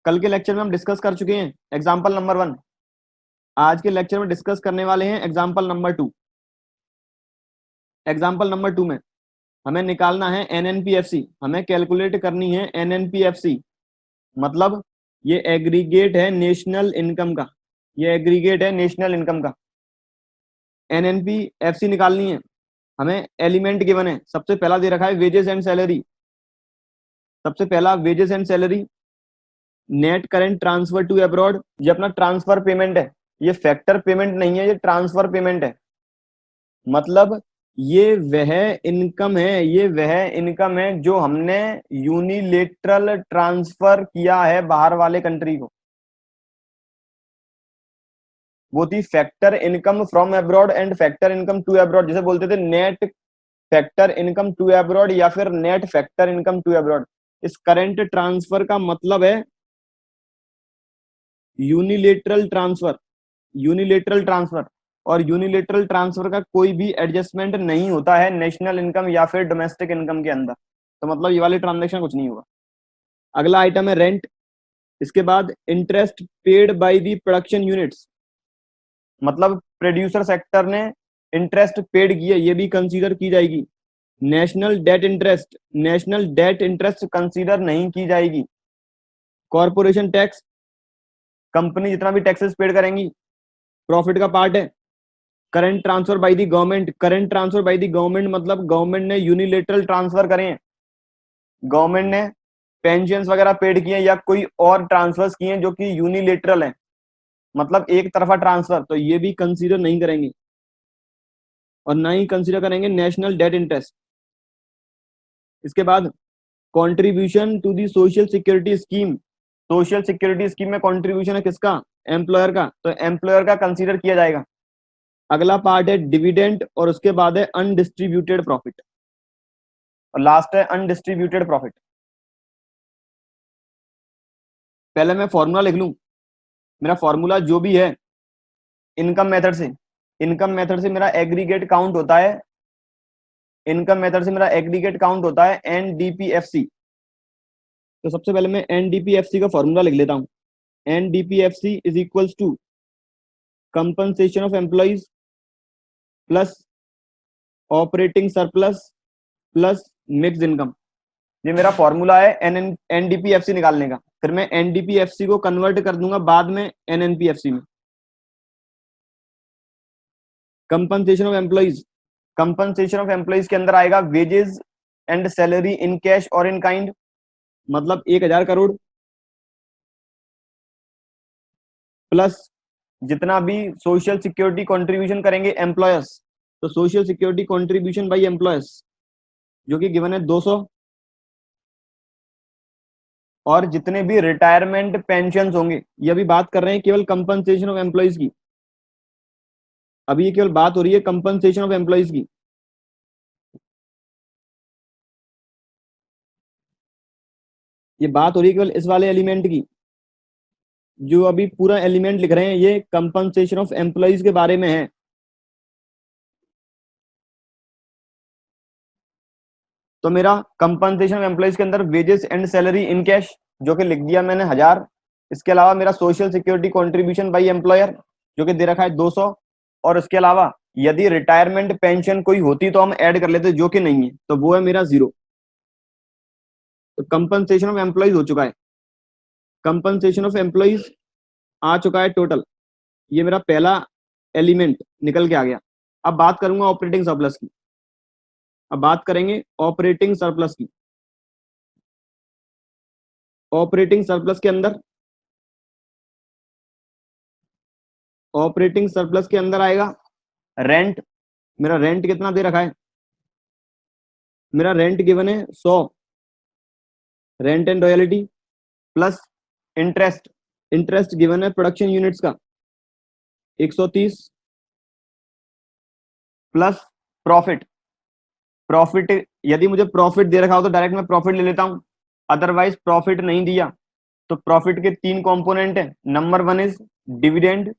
कल के लेक्चर में हम डिस्कस कर चुके हैं एग्जाम्पल नंबर 1। आज के लेक्चर में डिस्कस करने वाले हैं एग्जाम्पल नंबर 2। एग्जाम्पल नंबर 2 में हमें निकालना है एनएनपीएफसी, हमें कैलकुलेट करनी है एनएनपीएफसी। मतलब ये एग्रीगेट है नेशनल इनकम का, ये एग्रीगेट है नेशनल इनकम का। एनएनपीएफसी निकालनी है, हमें एलिमेंट गिवन है। सबसे पहला दे रखा है वेजेस एंड सैलरी। सबसे पहला wages and salary, net current transfer to abroad. ये अपना ट्रांसफर पेमेंट है, ये फैक्टर पेमेंट नहीं है, ये ट्रांसफर पेमेंट है। मतलब ये वह इनकम है, ये वह इनकम है जो हमने यूनिलेटरल ट्रांसफर किया है बाहर वाले कंट्री को। वो थी factor income from abroad and factor income to abroad, जिसे बोलते थे net factor income to abroad या फिर net factor income to abroad. इस करंट ट्रांसफर का मतलब है यूनिलेटरल ट्रांसफर, यूनिलेटरल ट्रांसफर। और यूनिलेटरल ट्रांसफर का कोई भी एडजस्टमेंट नहीं होता है नेशनल इनकम या फिर डोमेस्टिक इनकम के अंदर। तो मतलब ये वाले ट्रांजेक्शन कुछ नहीं होगा। अगला आइटम है रेंट। इसके बाद interest paid by the production units. मतलब प्रोड्यूसर सेक्टर ने इंटरेस्ट पेड किया, ये भी कंसीडर की जाएगी। National debt interest, national debt interest consider नहीं की जाएगी। कॉर्पोरेशन टैक्स, कंपनी जितना भी टैक्सेस पेड करेंगी प्रॉफिट का पार्ट है। Current transfer by the government, current transfer by the government मतलब गवर्नमेंट ने यूनिलेटरल ट्रांसफर करे हैं, गवर्नमेंट ने पेंशन वगैरह पेड किए या कोई और ट्रांसफर्स किए हैं जो कि यूनिलेटरल है, मतलब एक तरफा ट्रांसफर, तो ये भी कंसीडर नहीं करेंगे। और ना ही कंसीडर करेंगे नेशनल डेट इंटरेस्ट। इसके बाद contribution to the social security scheme. Social security scheme में कंट्रीब्यूशन है किसका? एम्प्लॉयर का, तो एम्प्लॉयर का कंसीडर किया जाएगा। अगला पार्ट है डिविडेंड और उसके बाद है अनडिस्ट्रीब्यूटेड प्रॉफिट और लास्ट है अनडिस्ट्रीब्यूटेड प्रॉफिट। पहले मैं फॉर्मूला लिख लूं। मेरा फॉर्मूला जो भी है इनकम मेथड से, इनकम मेथड से मेरा एग्रीगेट काउंट होता है, इनकम मेथड से मेरा एग्रीगेट काउंट होता है एनडीपीएफसी। तो सबसे पहले मैं एनडीपीएफसी का फॉर्मूला लिख लेता हूं। NDPFC is equals to compensation of employees plus operating surplus plus mix income. ये मेरा फॉर्मूला है एनडीपीएफसी निकालने का। फिर मैं एनडीपीएफसी को कन्वर्ट कर दूंगा बाद में एनएनपीएफसी में। Compensation of employees, compensation of employees के अंदर आएगा wages and salary in cash और इन काइंड, मतलब 1000 करोड़ प्लस जितना भी सोशल सिक्योरिटी कंट्रीब्यूशन करेंगे एम्प्लॉयर्स, तो social security contribution by employers जो कि गिवन है 200, और जितने भी रिटायरमेंट पेंशन होंगे, ये अभी बात कर रहे हैं केवल कंपनसेशन ऑफ एम्प्लॉइज की। अभी ये केवल बात हो रही है कंपनसेशन ऑफ एम्प्लॉइज की। ये बात हो रही है केवल इस वाले एलिमेंट की। जो अभी पूरा एलिमेंट लिख रहे हैं ये कंपनसेशन ऑफ एम्प्लॉइज के बारे में है। तो मेरा कंपनसेशन ऑफ एम्प्लॉइज के अंदर wages and salary in cash जो कि लिख दिया मैंने 1000। इसके अलावा मेरा social security contribution by employer जो कि दे रखा है 200। और इसके अलावा यदि रिटायरमेंट पेंशन कोई होती तो हम ऐड कर लेते, जो कि नहीं है, तो वो है मेरा 0। तो कंपनसेशन ऑफ एम्प्लॉइज हो चुका है, कंपनसेशन ऑफ एम्प्लॉइज आ चुका है टोटल। ये मेरा पहला एलिमेंट निकल के आ गया। अब बात करूंगा ऑपरेटिंग सरप्लस की। अब बात करेंगे ऑपरेटिंग सरप्लस की। ऑपरेटिंग सरप्लस के अंदर, ऑपरेटिंग सरप्लस के अंदर आएगा रेंट। मेरा रेंट कितना दे रखा है? मेरा रेंट गिवन है 100, rent and royalty plus interest, interest given है प्रोडक्शन यूनिट्स का 130 प्लस प्रॉफिट। प्रॉफिट यदि मुझे प्रॉफिट दे रखा हो तो डायरेक्ट मैं प्रॉफिट ले लेता हूं, अदरवाइज प्रॉफिट नहीं दिया तो प्रॉफिट के 3 कंपोनेंट है। Number 1 is dividend,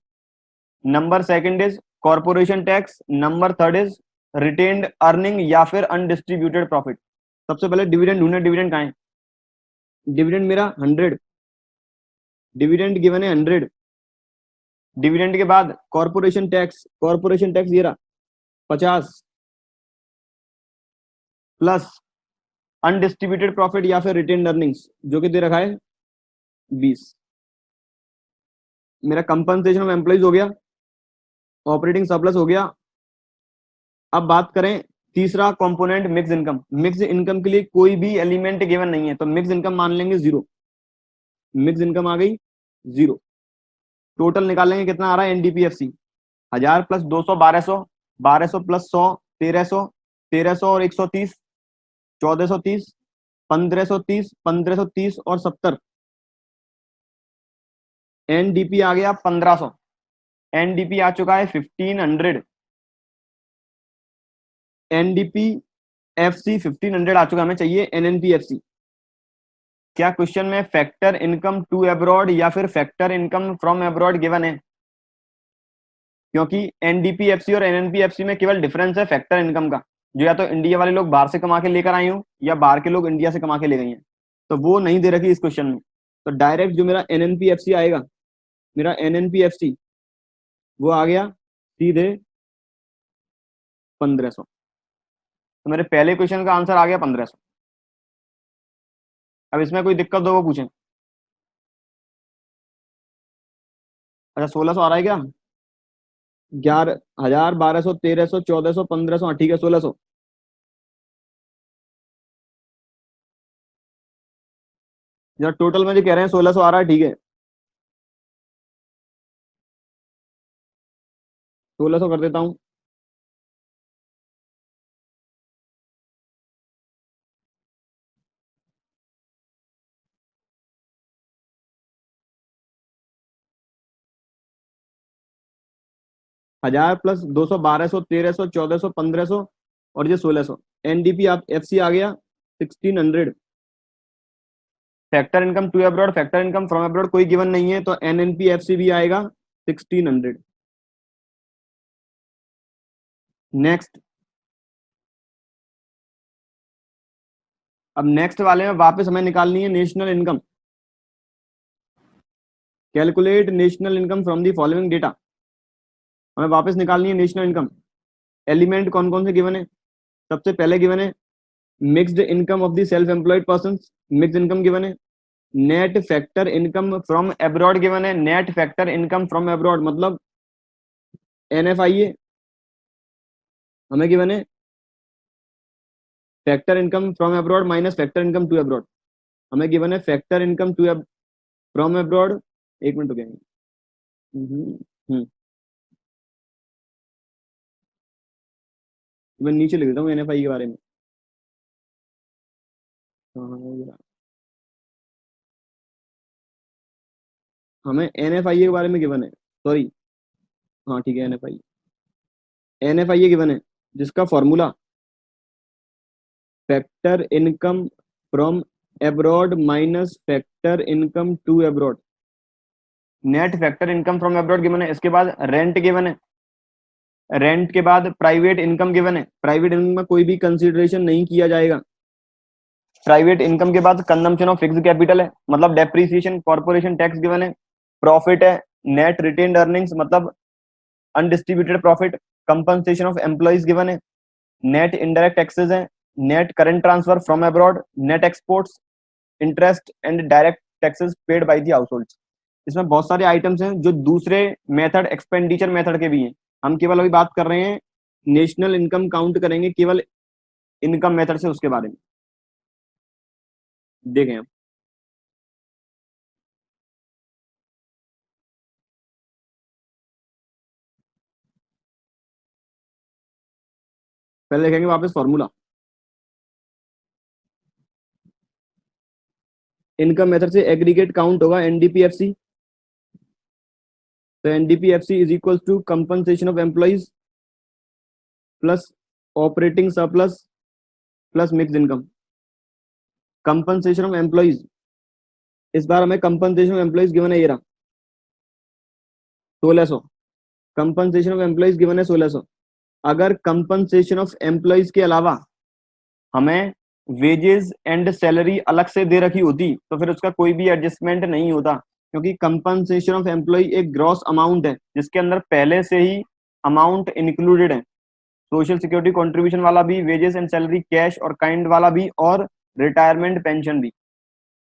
number 2 is corporation tax, number 3 is retained earning या फिर अनडिस्ट्रीब्यूटेड प्रॉफिट। सबसे पहले डिविडेंड ढूंढे, डिविडेंड कहाँ है? डिविडेंड मेरा 100, डिविडेंड गिवन है 100, डिविडेंड के बाद कॉर्पोरेशन टैक्स ये रहा 50 प्लस अनडिस्ट्रीब्यूटेड प्रॉफिट या फिर रिटेन अर्निंग्स जो कि दे रखा है 20। मेरा कंपनसेशन ऑफ एम्प्लॉइज हो गया, ऑपरेटिंग सरप्लस हो गया। अब बात करें तीसरा component mix income. Mix income के लिए कोई भी एलिमेंट गिवन नहीं है तो मिक्स इनकम मान लेंगे 0। मिक्स इनकम आ गई 0। टोटल निकालेंगे कितना आ रहा है एनडीपीएफसी 1000 प्लस 200 1200, 1200 प्लस 100 1300, 1300 और 130 1430, 1530, 1530 और 70। एनडीपी आ गया 1500। एनडीपी आ चुका है 1500। एनडीपी एफसी 1500 आ चुका, हमें चाहिए एनएनपीएफसी। क्या क्वेश्चन में फैक्टर इनकम टू अब्रॉड या फिर factor income from abroad given है? क्योंकि एनडीपीएफसी और एनएनपीएफसी में केवल डिफरेंस है फैक्टर इनकम का, जो या तो इंडिया वाले लोग बाहर से कमा के लेकर आए हो या बाहर के लोग इंडिया से कमा के ले गए हैं, तो वो नहीं दे रखी इस क्वेश्चन में। तो डायरेक्ट जो मेरा एनएनपीएफसी आएगा, मेरा एनएनपीएफसी वो आ गया सीधे 1500। तो मेरे पहले क्वेश्चन का आंसर आ गया 1500। अब इसमें कोई दिक्कत हो वो पूछें। अच्छा 1600 आ रहा है क्या? 11,000, 1200, 1300, 1400, 1500, हाँ ठीक है 1600। जरा टोटल में जो कह रहे हैं 1600 आ रहा है, ठीक है 1600 कर देता हूँ। 1000 प्लस 200, 1200, 1300, 1400, 1500 और ये 1600। एनडीपी आप एफसी आ गया 1600। Factor income to abroad, factor income from abroad कोई गिवन नहीं है तो एनएनपीएफसी भी आएगा 1600। नेक्स्ट, अब नेक्स्ट वाले में वापस हमें निकालनी है national income. Calculate national income from the following data. हमें वापस निकालनी है नेशनल इनकम। एलिमेंट कौन कौन से गिवन है? सबसे पहले गिवन है mixed income of the self employed person, mix income given है। Net factor income from abroad given है। Net factor income from abroad मतलब एनएफआईए हमें गिवन है। Factor income from abroad minus factor income to abroad हमें given है। Factor income to from abroad, एक minute हो गया। मैं नीचे लिख देता हूँ एनएफआई के बारे में। हाँ, हमें एनएफआई के बारे में गिवन है, सॉरी। हाँ ठीक है एनएफआई, एनएफआई गिवन है जिसका formula factor income from abroad minus factor income to abroad. Net factor income from abroad given है। इसके बाद रेंट गिवन है। रेंट के बाद प्राइवेट इनकम गिवन है। प्राइवेट इनकम में कोई भी कंसीडरेशन नहीं किया जाएगा। प्राइवेट इनकम के बाद कंजम्पशन ऑफ फिक्स्ड कैपिटल है मतलब डेप्रीसिएशन, कॉर्पोरेशन टैक्स गिवन है, प्रॉफिट है, नेट रिटेन्ड अर्निंग्स मतलब undistributed profit, compensation of employees given है, नेट इनडायरेक्ट टैक्सेस है, net current transfer from abroad, net exports, interest and direct taxes paid by the households. इसमें बहुत सारे items हैं जो दूसरे मेथड एक्सपेंडिचर मेथड के भी हैं। हम केवल अभी बात कर रहे हैं नेशनल इनकम काउंट करेंगे केवल इनकम मेथड से, उसके बारे में देखें हम। पहले देखेंगे वापस फॉर्मूला। इनकम मेथड से एग्रीगेट काउंट होगा एनडीपीएफसी, तो NDPFC is equal to compensation of employees plus operating surplus plus mix income. Compensation of employees, इस बार हमें कंपनसेशन ऑफ एम्प्लॉइज गिवन है ये रहा 1600। कंपनसेशन ऑफ एम्प्लॉइज गिवन है 1600। अगर कंपनसेशन ऑफ एम्प्लॉइज के अलावा हमें वेजेस एंड सैलरी अलग से दे रखी होती तो फिर उसका कोई भी एडजस्टमेंट नहीं होता। क्योंकि कंपनसेशन ऑफ एम्प्लॉय एक ग्रॉस अमाउंट है जिसके अंदर पहले से ही अमाउंट इंक्लूडेड है, सोशल सिक्योरिटी कंट्रीब्यूशन वाला भी, वेजेस एंड सैलरी कैश और काइंड वाला भी, और रिटायरमेंट पेंशन भी।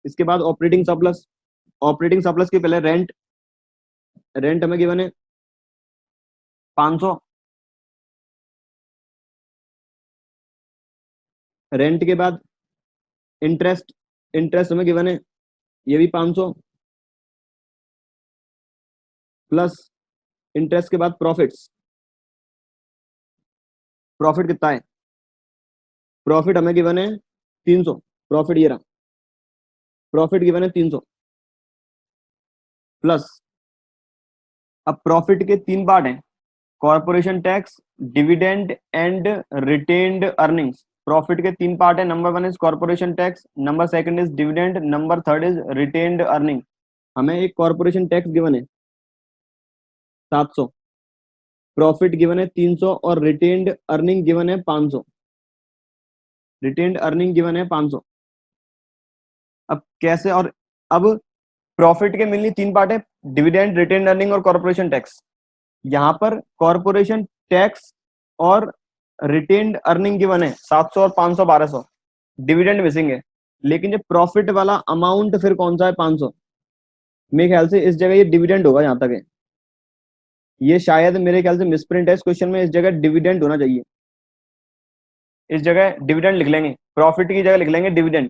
इसके बाद ऑपरेटिंग सरप्लस। ऑपरेटिंग सरप्लस के पहले रेंट, रेंट हमें गिवन है 500। रेंट के बाद इंटरेस्ट, इंटरेस्ट हमें गिवन है ये भी 500, प्लस इंटरेस्ट के बाद प्रॉफिट्स। प्रॉफिट कितना है? प्रॉफिट हमें गिवन है 300। प्रॉफिट ये रहा, प्रॉफिट गिवन है 300 प्लस। अब प्रॉफिट के तीन पार्ट हैं, corporation tax, dividend and retained earnings. Profit के तीन पार्ट है, number one is corporation tax, number second is dividend, number third is retained earning. हमें एक कॉर्पोरेशन टैक्स गिवन है 700, प्रॉफिट गिवन है 300 और रिटेन्ड अर्निंग गिवन है 500। रिटेन्ड अर्निंग गिवन है 500। अब कैसे? और अब प्रॉफिट के मिलनी तीन पार्ट है, डिविडेंड, रिटेन्ड अर्निंग और कॉर्पोरेशन टैक्स। यहाँ पर कॉर्पोरेशन टैक्स और रिटेन्ड अर्निंग गिवन है 700 और 500, 1200। डिविडेंड मिसिंग है, लेकिन जो प्रॉफिट वाला अमाउंट फिर कौन सा है? 500। मेरे ख्याल से इस जगह ये डिविडेंड होगा, जहां तक है ये शायद मेरे ख्याल से मिसप्रिंट है इस क्वेश्चन में, इस जगह डिविडेंड होना चाहिए। इस जगह डिविडेंड लिख लेंगे, प्रॉफिट की जगह लिख लेंगे डिविडेंड,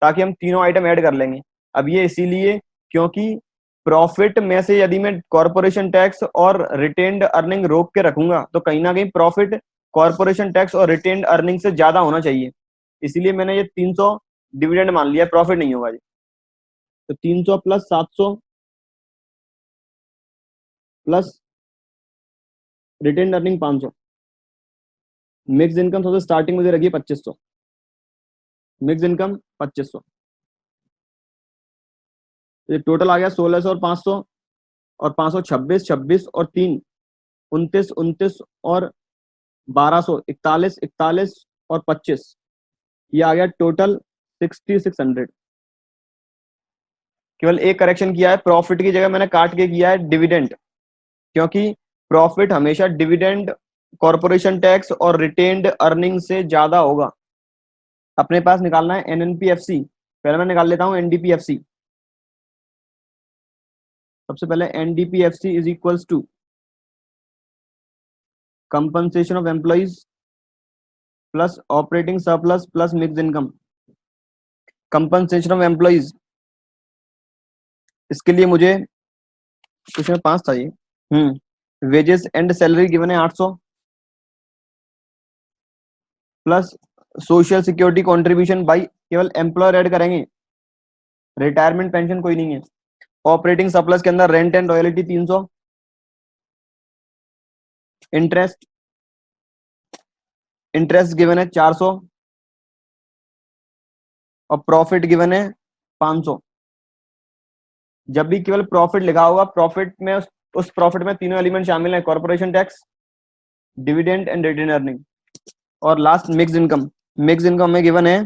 ताकि हम तीनों आइटम ऐड कर लेंगे। अब ये इसीलिए क्योंकि प्रॉफिट में से यदि मैं कॉर्पोरेशन टैक्स और रिटेन्ड अर्निंग रोक के रखूंगा तो कहीं ना कहीं प्रॉफिट कॉर्पोरेशन टैक्स और रिटेन्ड अर्निंग से ज्यादा होना चाहिए, इसीलिए मैंने ये 300 डिविडेंड मान लिया, प्रॉफिट नहीं होगा ये। तो 300 plus 700 plus retained earning 500, mix income सबसे स्टार्टिंग मुझे रखिए 2500। मिक्स इनकम 2500, ये टोटल आ गया 1600 और 500 और 500, 26, 26 और 3, 29, 29 और 1200, 41, 41 और 25, ये आ गया टोटल 6600। केवल एक करेक्शन किया है, प्रॉफिट की जगह मैंने काट के किया है डिविडेंड, क्योंकि प्रॉफिट हमेशा डिविडेंड, कॉर्पोरेशन टैक्स और रिटेन्ड अर्निंग से ज्यादा होगा। अपने पास निकालना है एनएनपीएफसी, पहले मैं निकाल लेता हूं एनडीपीएफसी। सबसे पहले NDPFC is equals to compensation of employees plus operating surplus plus mix income. Compensation of employees, इसके लिए मुझे क्वेश्चन 5 था ये। वेजेस एंड सैलरी गिवन है 800 plus social security contribution by, केवल एम्प्लॉयर ऐड करेंगे, रिटायरमेंट पेंशन कोई नहीं है। ऑपरेटिंग सरप्लस के अंदर rent and royalty 300, interest, interest given है 400 और प्रॉफिट गिवन है 500। जब भी केवल प्रॉफिट लिखा होगा, प्रॉफिट में उस प्रॉफिट में तीनों एलिमेंट शामिल है, corporation tax, dividend and retain earning, और last mix income. Mix income में गिवन है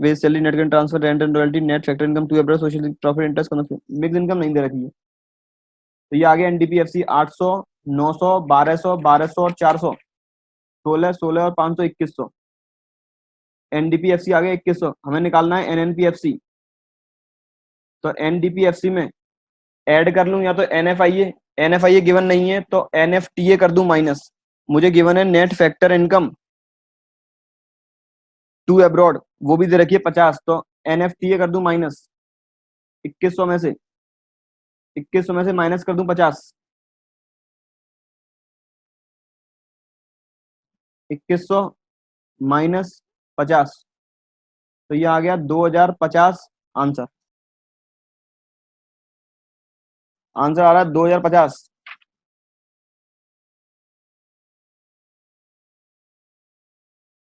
wage salary, net transfer, rent and royalty, net factor income to abroad, social profit, interest. Mix income नहीं दे रखी है, तो ये आ गया एनडीपीएफसी 800, 900, 1200, 1200 और 400, 16, 16 और 500, 2100। एनडीपीएफसी आ गया 2100। हमें निकालना है एनएनपीएफसी, तो एनडीपीएफसी में ऐड कर लूं या तो एनएफआईए, एनएफआईए गिवन नहीं है तो एनएफटीए कर दूं माइनस। मुझे गिवन है net factor income to abroad, वो भी दे रखी है 50, तो एनएफटीए कर दूं माइनस 2100 में से, 2100 में से माइनस कर दूं 50, 2100 माइनस 50, तो ये आ गया 2050 आंसर। आंसर आ रहा है 2050।